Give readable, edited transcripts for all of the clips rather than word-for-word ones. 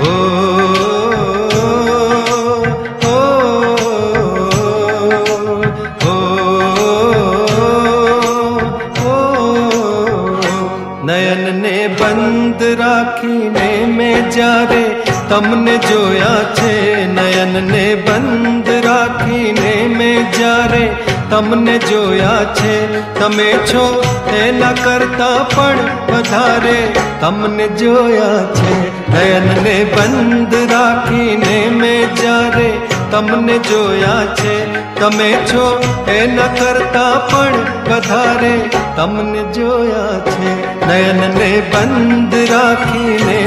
ओ નયન ને બંધ રાખીને મેં જ્યારે તમને જોયા છે, નયન ને બંધ રાખીને મેં જ્યારે તમને જોયા છે, તમે છો એના કરતા પણ વધારે તમને જોયા છે. નયન ને બંધ રાખીને મેં જ્યારે તમને જોયા છે, તમે છો એના કરતા પણ વધારે તમને જોયા છે. નયન ને બંધ રાખીને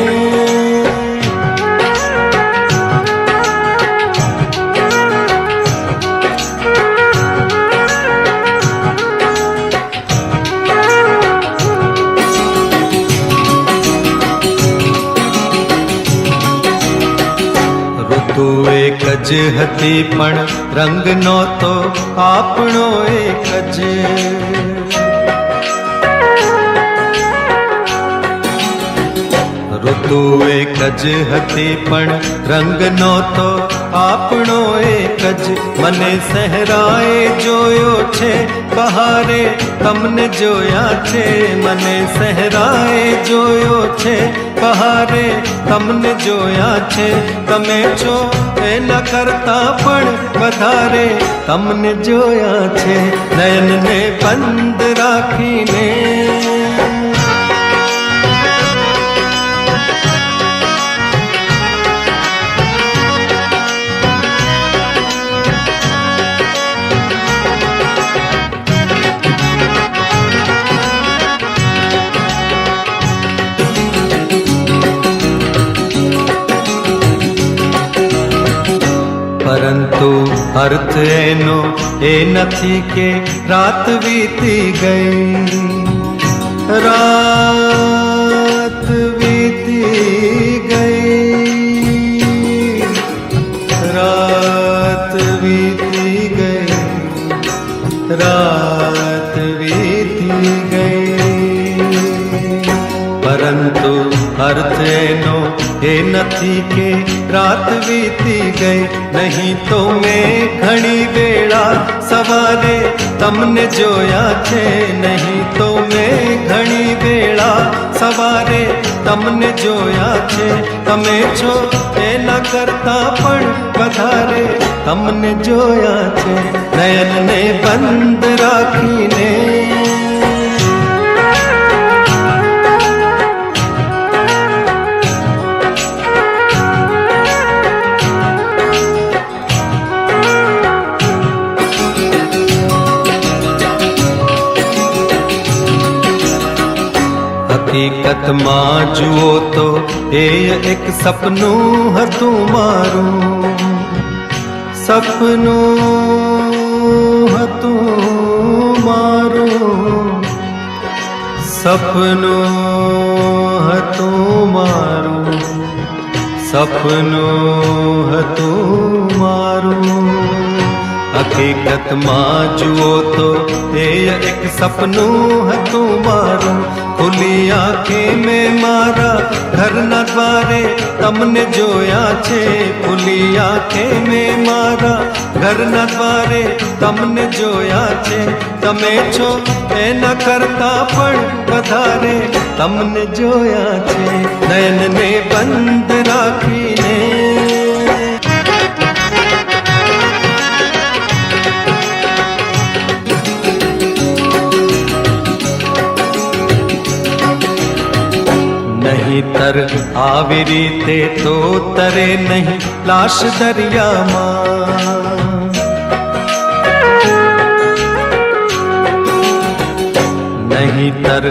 ઋતુ એક જ હતી પણ રંગ નહોતો આપણો એક જ. ઋતુ એક જ હતી પણ રંગ નહોતો આપણો એક જ. મને સહેરાએ જોયો છે બહારે તમને જોયા છે, મને સહેરાએ જોયો છે બહારે તમને જોયા છે, તમે છો એના કરતા પણ વધારે તમને જોયા છે. નયન ને બંધ રાખીને પરંતુ અર્થ એનો એ નથી કે રાત વીતી ગઈ, રાત વીતી ગઈ, રાત વીતી ગઈ, રાત વીતી ગઈ. પરંતુ અર્થ એનો એ નથી કે રાત વીતી ગઈ, નહીં તો મેં ઘણી વેળા સવારે તમને જોયા છે, નહીં તો મેં ઘણી વેળા સવારે તમને જોયા છે, તમે છો એના કરતા પણ વધારે તમને જોયા છે. નયન ને બંધ રાખીને હકીકતમાં જુઓ તો એ એક સપનું હતું મારું, સપનું હતું મારું, સપનું હતું મારું, સપનું હતું મારું. હકીકતમાં જુઓ તો એ એક સપનું હતું મારું. ખુલ્લી આંખે મેં મારા ઘરના દ્વારે તમને જોયા છે, ખુલ્લી આંખે મેં મારા ઘરના દ્વારે તમને જોયા છે, તમે છો એના કરતા પણ વધારે તમને જોયા છે. નયન ને બંધ રાખીને નહીતર આવી રીતે તો તરે નહીં લાશ દરિયામાં, નહીતર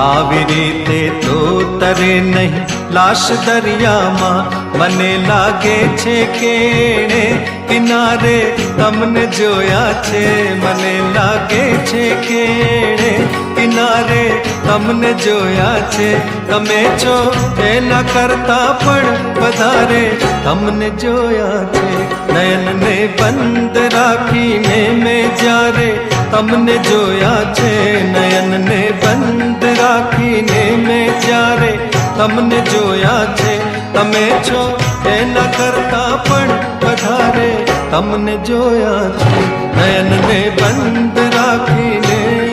આવી રીતે તો તરે નહીં લાશ દરિયામાં. મને લાગે છે કે એણે કિનારે તમને જોયા છે, મને લાગે છે કે એણે કિનારે તમને જોયા છે, તમે છો એના કરતા પણ વધારે તમને જોયા છે. નયન ને બંધ રાખીને મેં જ્યારે તમને જોયા છે, નયન ને બંધ રાખીને મેં જ્યારે તમને જોયા છે, તમે છો એના કરતા પણ વધારે તમને જોયા છે નયનને બંધ રાખીને